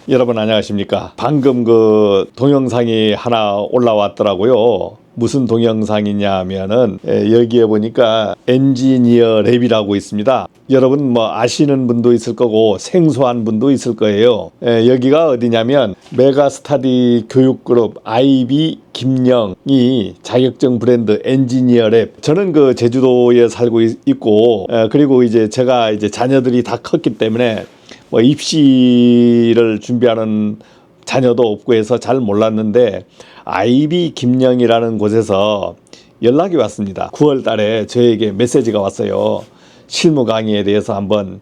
여러분 안녕하십니까? 방금 그 동영상이 하나 올라왔더라고요. 무슨 동영상이냐 하면은 여기에 보니까 엔지니어 랩이라고 있습니다. 여러분 뭐 아시는 분도 있을 거고 생소한 분도 있을 거예요. 여기가 어디냐면 메가스터디 교육그룹 IB 김영이 자격증 브랜드 엔지니어 랩. 저는 그 제주도에 살고 있고 그리고 이제 제가 이제 자녀들이 다 컸기 때문에 뭐 입시를 준비하는 자녀도 없고 해서 잘 몰랐는데 IB 김영이라는 곳에서 연락이 왔습니다. 9월 달에 저에게 메시지가 왔어요. 실무 강의에 대해서 한번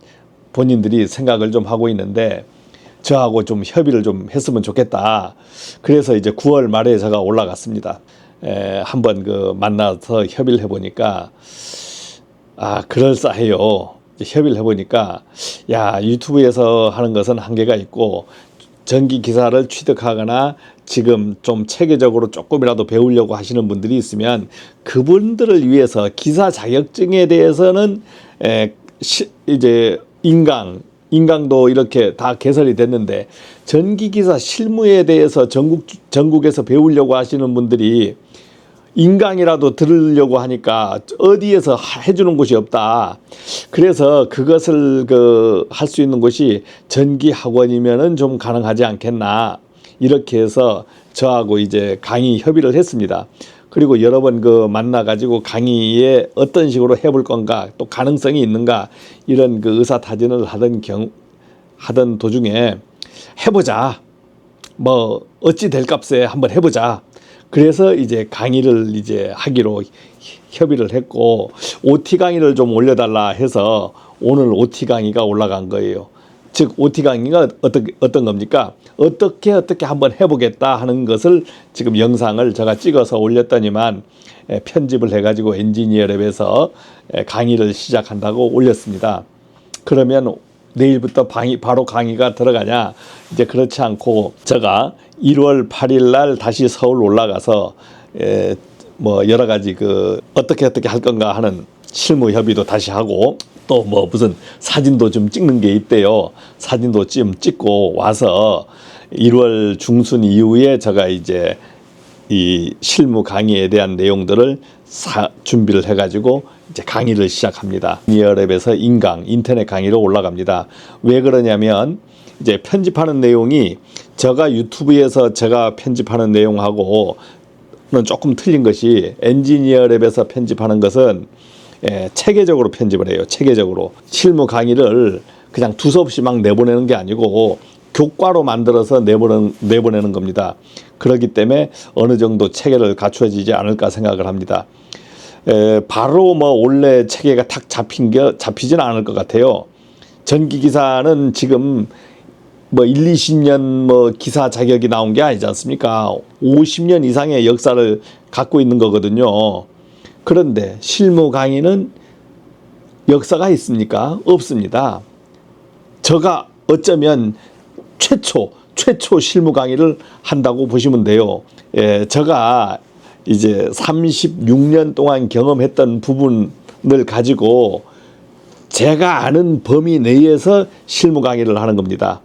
본인들이 생각을 좀 하고 있는데 저하고 좀 협의를 좀 했으면 좋겠다. 그래서 이제 9월 말에 제가 올라갔습니다. 한번 그 만나서 협의를 해보니까 그럴싸해요. 협의를 해보니까 유튜브에서 하는 것은 한계가 있고 전기 기사를 취득하거나 지금 좀 체계적으로 조금이라도 배우려고 하시는 분들이 있으면 그분들을 위해서 기사 자격증에 대해서는 이제 인강도 이렇게 다 개설이 됐는데 전기기사 실무에 대해서 전국에서 배우려고 하시는 분들이 인강이라도 들으려고 하니까 어디에서 해주는 곳이 없다. 그래서 그것을 할 수 있는 곳이 전기 학원이면은 좀 가능하지 않겠나. 이렇게 해서 저하고 이제 강의 협의를 했습니다. 그리고 여러 번 만나가지고 강의에 어떤 식으로 해볼 건가, 또 가능성이 있는가, 이런 의사타진을 하던 도중에 해보자. 뭐, 어찌 될 값에 한번 해보자. 그래서 이제 강의를 이제 하기로 협의를 했고 OT 강의를 좀 올려달라 해서 오늘 OT 강의가 올라간 거예요. 즉 OT 강의가 어떤 겁니까? 어떻게 한번 해보겠다 하는 것을 지금 영상을 제가 찍어서 올렸더니만 편집을 해가지고 엔지니어 랩에서 강의를 시작한다고 올렸습니다. 그러면 내일부터 바로 강의가 들어가냐? 이제 그렇지 않고 제가 1월 8일 날 다시 서울 올라가서 뭐 여러 가지 어떻게 할 건가 하는 실무 협의도 다시 하고 또 뭐 무슨 사진도 좀 찍는 게 있대요. 사진도 좀 찍고 와서 1월 중순 이후에 제가 이제 이 실무 강의에 대한 내용들을 준비를 해가지고 이제 강의를 시작합니다. 니어랩에서 인터넷 강의로 올라갑니다. 왜 그러냐면 이제 편집하는 내용이 제가 유튜브에서 제가 편집하는 내용하고는 조금 틀린 것이 엔지니어랩에서 편집하는 것은 체계적으로 편집을 해요. 체계적으로 실무 강의를 그냥 두서없이 막 내보내는 게 아니고 교과로 만들어서 내보내는 겁니다. 그렇기 때문에 어느 정도 체계를 갖춰지지 않을까 생각을 합니다. 바로 뭐 원래 체계가 탁 잡히지는 않을 것 같아요. 전기기사는 지금 뭐 20년 뭐 기사 자격이 나온 게 아니지 않습니까? 50년 이상의 역사를 갖고 있는 거거든요. 그런데 실무 강의는 역사가 있습니까? 없습니다. 제가 어쩌면 최초 실무 강의를 한다고 보시면 돼요. 제가 이제 36년 동안 경험했던 부분을 가지고 제가 아는 범위 내에서 실무 강의를 하는 겁니다.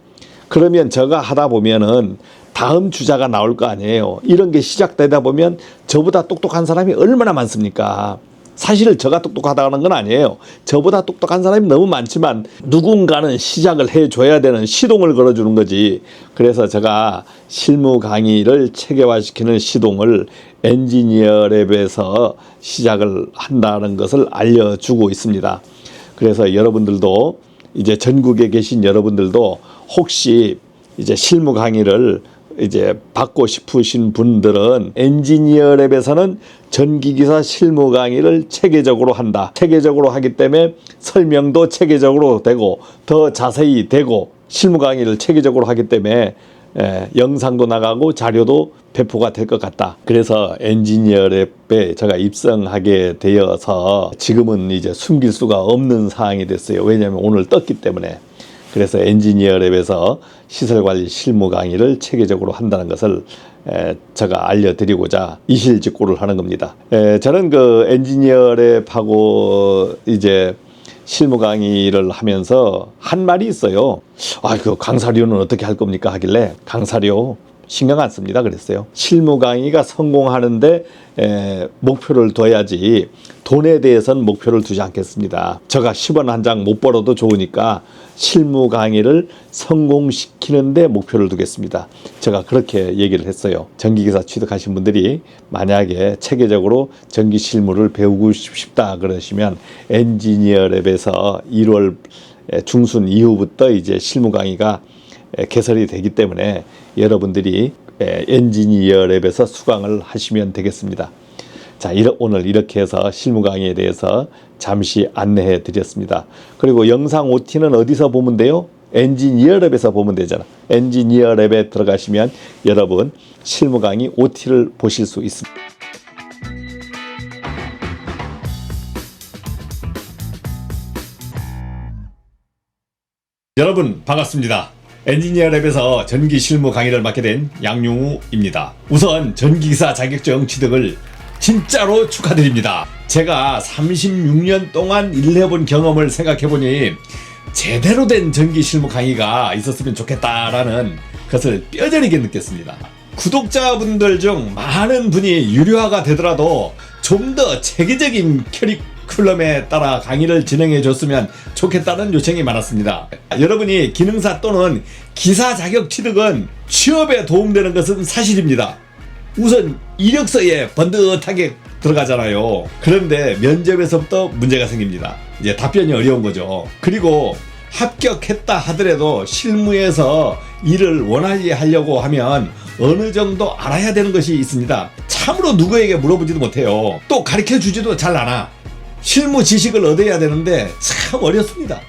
그러면 제가 하다 보면은 다음 주자가 나올 거 아니에요. 이런 게 시작되다 보면 저보다 똑똑한 사람이 얼마나 많습니까? 사실 제가 똑똑하다는 건 아니에요. 저보다 똑똑한 사람이 너무 많지만 누군가는 시작을 해줘야 되는 시동을 걸어주는 거지. 그래서 제가 실무 강의를 체계화시키는 시동을 엔지니어 랩에서 시작을 한다는 것을 알려주고 있습니다. 그래서 여러분들도 이제 전국에 계신 여러분들도 혹시 이제 실무 강의를 이제 받고 싶으신 분들은 엔지니어 랩에서는 전기기사 실무 강의를 체계적으로 한다. 체계적으로 하기 때문에 설명도 체계적으로 되고 더 자세히 되고 실무 강의를 체계적으로 하기 때문에 영상도 나가고 자료도 배포가 될 것 같다. 그래서 엔지니어 랩에 제가 입성하게 되어서 지금은 이제 숨길 수가 없는 사항이 됐어요. 왜냐하면 오늘 떴기 때문에. 그래서 엔지니어 랩에서 시설관리 실무 강의를 체계적으로 한다는 것을 제가 알려드리고자 이실직고를 하는 겁니다. 저는 엔지니어 랩하고 이제 실무 강의를 하면서 한 말이 있어요. 그 강사료는 어떻게 할 겁니까? 하길래 강사료 신경 안 씁니다 그랬어요. 실무 강의가 성공하는데 목표를 둬야지 돈에 대해서는 목표를 두지 않겠습니다. 제가 10원 한 장 못 벌어도 좋으니까 실무 강의를 성공시키는데 목표를 두겠습니다. 제가 그렇게 얘기를 했어요. 전기기사 취득하신 분들이 만약에 체계적으로 전기 실무를 배우고 싶다 그러시면 엔지니어랩에서 1월 중순 이후부터 이제 실무 강의가 개설이 되기 때문에 여러분들이 엔지니어랩에서 수강을 하시면 되겠습니다. 자, 오늘 이렇게 해서 실무 강의에 대해서 잠시 안내해 드렸습니다. 그리고 영상 OT는 어디서 보면 돼요? 엔지니어랩에서 보면 되잖아. 엔지니어랩에 들어가시면 여러분 실무 강의 OT를 보실 수 있습니다. 여러분 반갑습니다. 엔지니어랩에서 전기 실무 강의를 맡게 된 양용우입니다. 우선 전기기사 자격증 취득을 진짜로 축하드립니다. 제가 36년 동안 일해본 경험을 생각해보니 제대로 된 전기 실무 강의가 있었으면 좋겠다라는 것을 뼈저리게 느꼈습니다. 구독자분들 중 많은 분이 유료화가 되더라도 좀 더 체계적인 커리큘럼에 따라 강의를 진행해 줬으면 좋겠다는 요청이 많았습니다. 여러분이 기능사 또는 기사 자격 취득은 취업에 도움되는 것은 사실입니다. 우선 이력서에 번듯하게 들어가잖아요. 그런데 면접에서부터 문제가 생깁니다. 이제 답변이 어려운 거죠. 그리고 합격했다 하더라도 실무에서 일을 원활히 하려고 하면 어느 정도 알아야 되는 것이 있습니다. 참으로 누구에게 물어보지도 못해요. 또 가르쳐 주지도 잘 않아. 실무 지식을 얻어야 되는데 참 어렵습니다.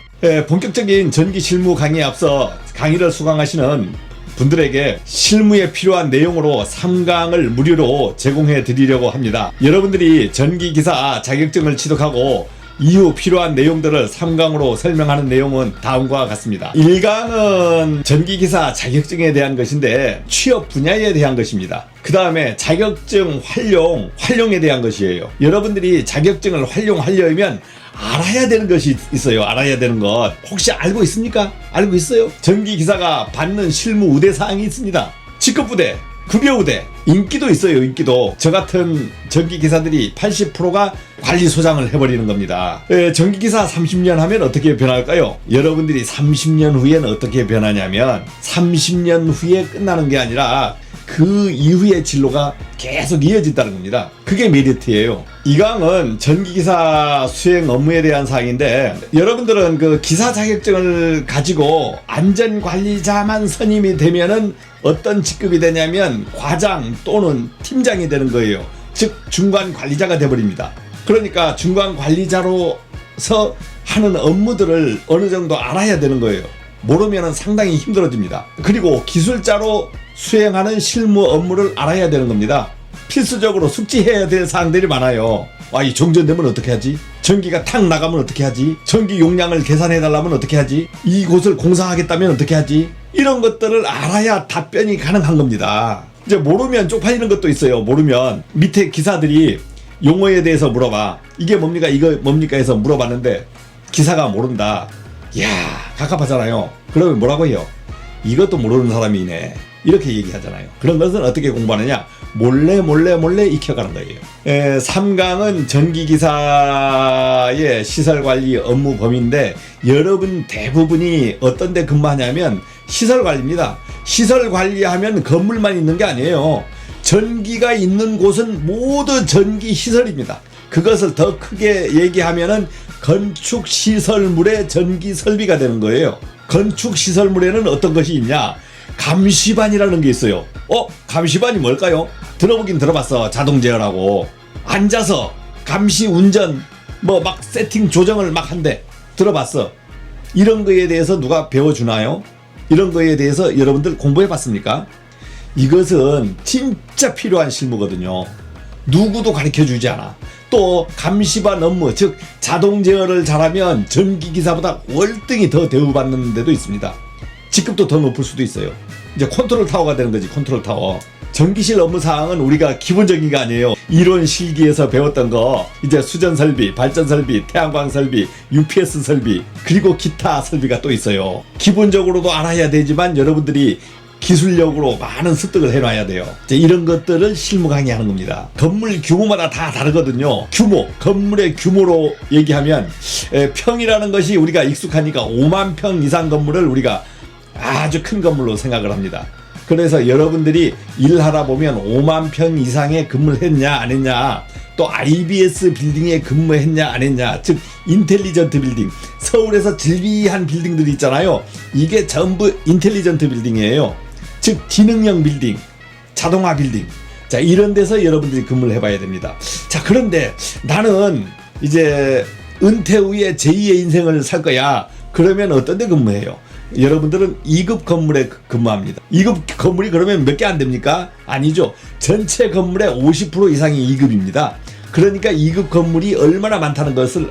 본격적인 전기 실무 강의에 앞서 강의를 수강하시는 분들에게 실무에 필요한 내용으로 3강을 무료로 제공해 드리려고 합니다. 여러분들이 전기기사 자격증을 취득하고 이후 필요한 내용들을 3강으로 설명하는 내용은 다음과 같습니다. 1강은 전기기사 자격증에 대한 것인데 취업 분야에 대한 것입니다. 그 다음에 자격증 활용에 대한 것이에요. 여러분들이 자격증을 활용하려면 알아야 되는 것이 있어요. 알아야 되는 것 혹시 알고 있습니까? 알고 있어요? 전기기사가 받는 실무 우대사항이 있습니다. 직급부대, 급여우대, 인기도 있어요. 인기도. 저 같은 전기기사들이 80%가 관리소장을 해버리는 겁니다. 전기기사 30년 하면 어떻게 변할까요? 여러분들이 30년 후에는 어떻게 변하냐면 30년 후에 끝나는 게 아니라 그 이후의 진로가 계속 이어진다는 겁니다. 그게 메리트예요. 2강은 전기기사 수행 업무에 대한 사항인데 여러분들은 그 기사 자격증을 가지고 안전관리자만 선임이 되면은 어떤 직급이 되냐면 과장 또는 팀장이 되는 거예요. 즉 중간 관리자가 돼버립니다. 그러니까 중간 관리자로서 하는 업무들을 어느 정도 알아야 되는 거예요. 모르면 상당히 힘들어집니다. 그리고 기술자로 수행하는 실무 업무를 알아야 되는 겁니다. 필수적으로 숙지해야 될 사항들이 많아요. 이 정전되면 어떻게 하지? 전기가 탁 나가면 어떻게 하지? 전기 용량을 계산해 달라면 어떻게 하지? 이곳을 공사하겠다면 어떻게 하지? 이런 것들을 알아야 답변이 가능한 겁니다. 이제 모르면 쪽팔리는 것도 있어요. 모르면 밑에 기사들이 용어에 대해서 물어봐. 이게 뭡니까? 이거 뭡니까? 해서 물어봤는데 기사가 모른다. 이야, 갑갑하잖아요. 그러면 뭐라고 해요? 이것도 모르는 사람이네. 이렇게 얘기하잖아요. 그런 것은 어떻게 공부하느냐? 몰래 익혀가는 거예요. 3강은 전기기사의 시설관리 업무 범위인데 여러분 대부분이 어떤 데 근무하냐면 시설관리입니다. 시설관리하면 건물만 있는 게 아니에요. 전기가 있는 곳은 모두 전기시설입니다. 그것을 더 크게 얘기하면은 건축시설물의 전기설비가 되는 거예요. 건축시설물에는 어떤 것이 있냐? 감시반이라는 게 있어요. 감시반이 뭘까요? 들어보긴 들어봤어. 자동 제어라고. 앉아서 감시 운전 막 세팅 조정을 막 한대. 들어봤어. 이런 거에 대해서 누가 배워주나요? 이런 거에 대해서 여러분들 공부해 봤습니까? 이것은 진짜 필요한 실무거든요. 누구도 가르쳐 주지 않아. 또 감시반 업무, 즉 자동 제어를 잘하면 전기기사보다 월등히 더 대우받는 데도 있습니다. 직급도 더 높을 수도 있어요. 이제 컨트롤 타워가 되는 거지. 컨트롤 타워. 전기실 업무 사항은 우리가 기본적인 게 아니에요. 이론 실기에서 배웠던 거 이제 수전 설비, 발전 설비, 태양광 설비, UPS 설비, 그리고 기타 설비가 또 있어요. 기본적으로도 알아야 되지만 여러분들이 기술력으로 많은 습득을 해놔야 돼요. 이제 이런 것들을 실무 강의하는 겁니다. 건물 규모마다 다 다르거든요. 규모, 건물의 규모로 얘기하면 평이라는 것이 우리가 익숙하니까 5만 평 이상 건물을 우리가 아주 큰 건물로 생각을 합니다. 그래서 여러분들이 일하다 보면 5만 평 이상의 근무를 했냐 안 했냐, 또 IBS 빌딩에 근무했냐 안 했냐, 즉 인텔리전트 빌딩, 서울에서 질비한 빌딩들이 있잖아요. 이게 전부 인텔리전트 빌딩이에요. 즉 지능형 빌딩, 자동화 빌딩, 자 이런 데서 여러분들이 근무를 해봐야 됩니다. 자 그런데 나는 이제 은퇴 후에 제2의 인생을 살 거야. 그러면 어떤 데 근무해요? 여러분들은 2급 건물에 근무합니다. 2급 건물이 그러면 몇 개 안 됩니까? 아니죠. 전체 건물의 50% 이상이 2급입니다. 그러니까 2급 건물이 얼마나 많다는 것을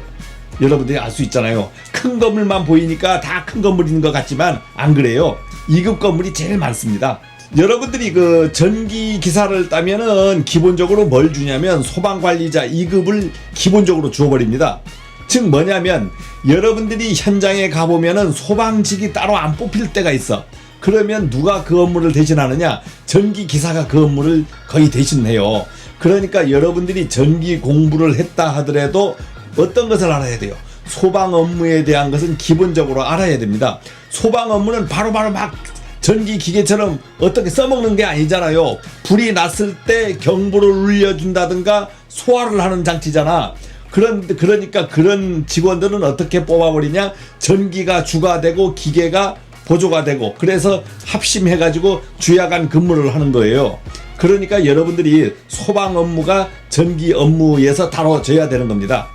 여러분들이 알 수 있잖아요. 큰 건물만 보이니까 다 큰 건물인 것 같지만 안 그래요. 2급 건물이 제일 많습니다. 여러분들이 그 전기 기사를 따면은 기본적으로 뭘 주냐면 소방관리자 2급을 기본적으로 주어버립니다. 즉 뭐냐면 여러분들이 현장에 가보면은 소방직이 따로 안 뽑힐 때가 있어. 그러면 누가 그 업무를 대신하느냐? 전기기사가 그 업무를 거의 대신해요. 그러니까 여러분들이 전기 공부를 했다 하더라도 어떤 것을 알아야 돼요? 소방 업무에 대한 것은 기본적으로 알아야 됩니다. 소방 업무는 바로바로 막 전기 기계처럼 어떻게 써먹는 게 아니잖아요. 불이 났을 때 경보를 울려준다든가 소화를 하는 장치잖아. 그러니까 그런 직원들은 어떻게 뽑아버리냐? 전기가 주가 되고 기계가 보조가 되고, 그래서 합심해가지고 주야간 근무를 하는 거예요. 그러니까 여러분들이 소방 업무가 전기 업무에서 다뤄져야 되는 겁니다.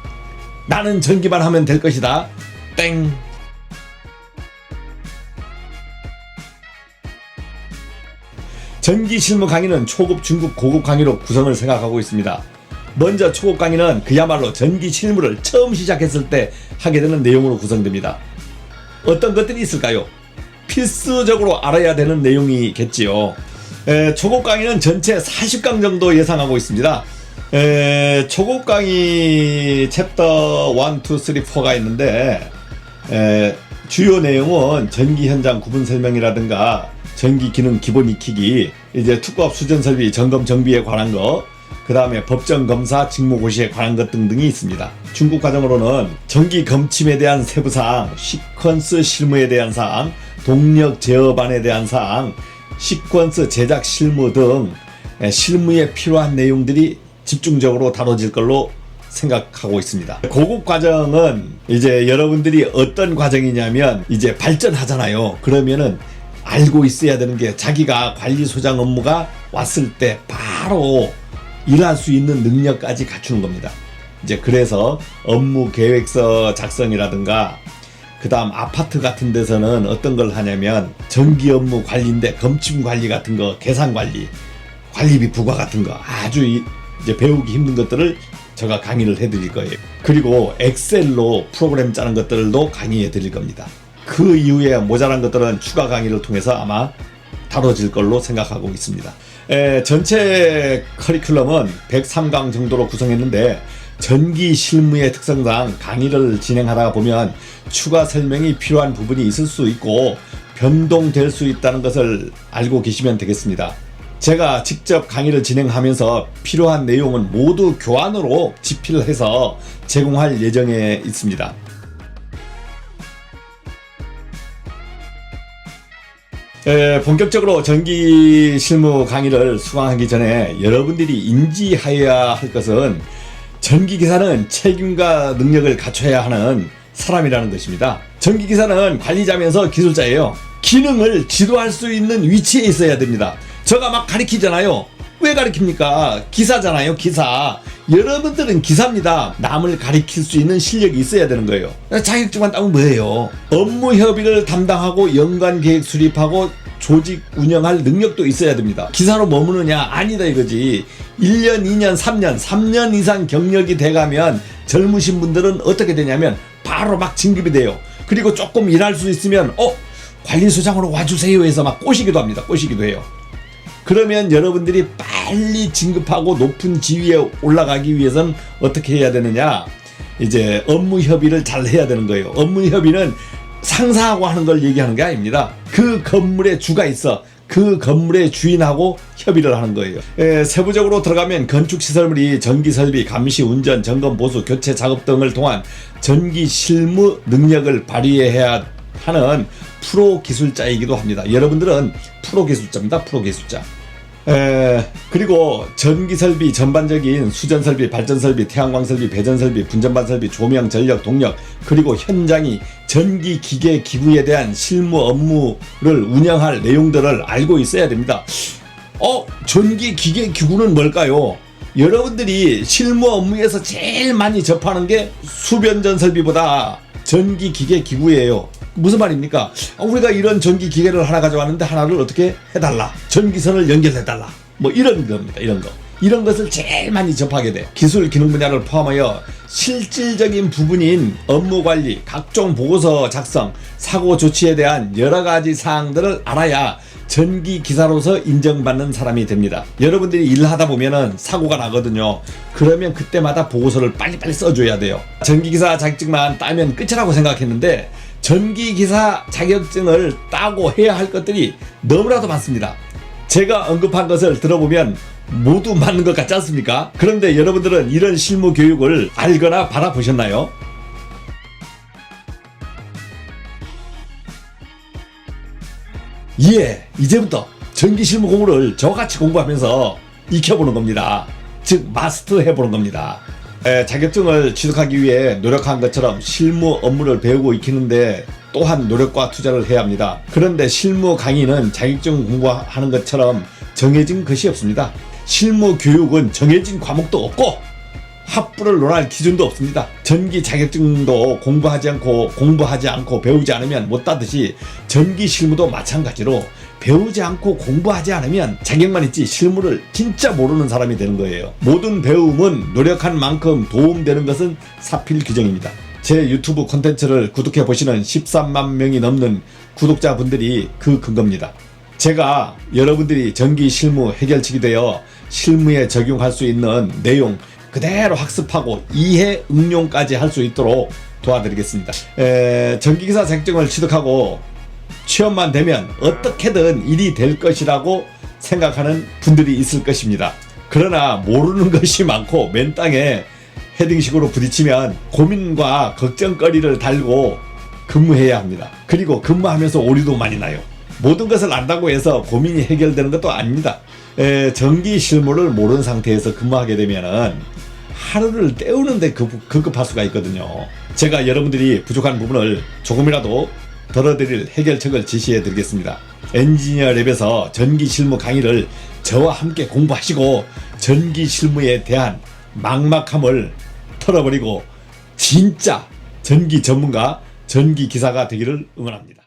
나는 전기만 하면 될 것이다. 땡. 전기 실무 강의는 초급, 중급, 고급 강의로 구성을 생각하고 있습니다. 먼저 초급 강의는 그야말로 전기 실무를 처음 시작했을 때 하게 되는 내용으로 구성됩니다. 어떤 것들이 있을까요? 필수적으로 알아야 되는 내용이겠지요. 초급 강의는 전체 40강 정도 예상하고 있습니다. 초급 강의 챕터 1, 2, 3, 4가 있는데 주요 내용은 전기 현장 구분 설명이라든가 전기 기능 기본 익히기, 이제 특급 수전 설비 점검 정비에 관한 거, 그 다음에 법정 검사 직무 고시에 관한 것 등등이 있습니다. 중급 과정으로는 전기 검침에 대한 세부사항, 시퀀스 실무에 대한 사항, 동력 제어반에 대한 사항, 시퀀스 제작 실무 등 실무에 필요한 내용들이 집중적으로 다뤄질 걸로 생각하고 있습니다. 고급 과정은 이제 여러분들이 어떤 과정이냐면 이제 발전하잖아요. 그러면은 알고 있어야 되는 게 자기가 관리소장 업무가 왔을 때 바로 일할 수 있는 능력까지 갖추는 겁니다. 이제 그래서 업무 계획서 작성이라든가, 그 다음 아파트 같은 데서는 어떤 걸 하냐면 전기 업무 관리인데 검침 관리 같은 거, 계산 관리, 관리비 부과 같은 거 아주 이제 배우기 힘든 것들을 제가 강의를 해드릴 거예요. 그리고 엑셀로 프로그램 짜는 것들도 강의해 드릴 겁니다. 그 이후에 모자란 것들은 추가 강의를 통해서 아마 다뤄질 걸로 생각하고 있습니다. 전체 커리큘럼은 103강 정도로 구성했는데 전기 실무의 특성상 강의를 진행하다 보면 추가 설명이 필요한 부분이 있을 수 있고 변동될 수 있다는 것을 알고 계시면 되겠습니다. 제가 직접 강의를 진행하면서 필요한 내용은 모두 교환으로 집필해서 제공할 예정에 있습니다. 본격적으로 전기 실무 강의를 수강하기 전에 여러분들이 인지해야 할 것은 전기기사는 책임과 능력을 갖춰야 하는 사람이라는 것입니다. 전기기사는 관리자면서 기술자예요. 기능을 지도할 수 있는 위치에 있어야 됩니다. 제가 막 가르치잖아요. 왜 가르칩니까? 기사잖아요, 기사. 여러분들은 기사입니다. 남을 가르칠 수 있는 실력이 있어야 되는 거예요. 자격증만 따면 뭐예요? 업무 협의를 담당하고 연간 계획 수립하고 조직 운영할 능력도 있어야 됩니다. 기사로 머무느냐? 아니다 이거지. 1년, 2년, 3년 이상 경력이 돼가면 젊으신 분들은 어떻게 되냐면 바로 막 진급이 돼요. 그리고 조금 일할 수 있으면 관리소장으로 와주세요 해서 막 꼬시기도 합니다. 꼬시기도 해요. 그러면 여러분들이 빨리 진급하고 높은 지위에 올라가기 위해서는 어떻게 해야 되느냐? 이제 업무 협의를 잘 해야 되는 거예요. 업무 협의는 상사하고 하는 걸 얘기하는 게 아닙니다. 그 건물에 주가 있어. 그 건물의 주인하고 협의를 하는 거예요. 세부적으로 들어가면 건축시설물이 전기설비, 감시, 운전, 점검, 보수, 교체 작업 등을 통한 전기 실무 능력을 발휘해야 하는 프로 기술자이기도 합니다. 여러분들은 프로 기술자입니다. 프로 기술자. 그리고 전기설비 전반적인 수전설비, 발전설비, 태양광설비, 배전설비, 분전반설비, 조명, 전력, 동력, 그리고 현장이 전기기계 기구에 대한 실무 업무를 운영할 내용들을 알고 있어야 됩니다. 전기기계 기구는 뭘까요? 여러분들이 실무 업무에서 제일 많이 접하는 게 수변전 설비보다 전기기계 기구예요. 무슨 말입니까? 우리가 이런 전기 기계를 하나 가져왔는데 하나를 어떻게 해달라, 전기선을 연결해달라, 뭐 이런 겁니다. 이런 것을 제일 많이 접하게 돼. 기술 기능 분야를 포함하여 실질적인 부분인 업무 관리, 각종 보고서 작성, 사고 조치에 대한 여러 가지 사항들을 알아야 전기 기사로서 인정받는 사람이 됩니다. 여러분들이 일하다 보면은 사고가 나거든요. 그러면 그때마다 보고서를 빨리빨리 써줘야 돼요. 전기기사 자격증만 따면 끝이라고 생각했는데 전기기사 자격증을 따고 해야 할 것들이 너무나도 많습니다. 제가 언급한 것을 들어보면 모두 맞는 것 같지 않습니까? 그런데 여러분들은 이런 실무 교육을 알거나 받아보셨나요? 이제부터 전기 실무 공부를 저같이 공부하면서 익혀보는 겁니다. 즉 마스터해보는 겁니다. 자격증을 취득하기 위해 노력한 것처럼 실무 업무를 배우고 익히는데 또한 노력과 투자를 해야 합니다. 그런데 실무 강의는 자격증 공부하는 것처럼 정해진 것이 없습니다. 실무 교육은 정해진 과목도 없고 학부를 논할 기준도 없습니다. 전기 자격증도 공부하지 않고 배우지 않으면 못 따듯이 전기 실무도 마찬가지로 배우지 않고 공부하지 않으면 자격만 있지 실무를 진짜 모르는 사람이 되는 거예요. 모든 배움은 노력한 만큼 도움되는 것은 사필 규정입니다. 제 유튜브 콘텐츠를 구독해 보시는 13만 명이 넘는 구독자분들이 그 근거입니다. 제가 여러분들이 전기 실무 해결책이 되어 실무에 적용할 수 있는 내용 그대로 학습하고 이해 응용까지 할 수 있도록 도와드리겠습니다. 전기기사 자격증을 취득하고 취업만 되면 어떻게든 일이 될 것이라고 생각하는 분들이 있을 것입니다. 그러나 모르는 것이 많고 맨 땅에 헤딩식으로 부딪히면 고민과 걱정거리를 달고 근무해야 합니다. 그리고 근무하면서 오류도 많이 나요. 모든 것을 안다고 해서 고민이 해결되는 것도 아닙니다. 전기 실무를 모르는 상태에서 근무하게 되면은 하루를 때우는데 급급할 수가 있거든요. 제가 여러분들이 부족한 부분을 조금이라도 덜어드릴 해결책을 제시해 드리겠습니다. 엔지니어 랩에서 전기 실무 강의를 저와 함께 공부하시고 전기 실무에 대한 막막함을 털어버리고 진짜 전기 전문가, 전기 기사가 되기를 응원합니다.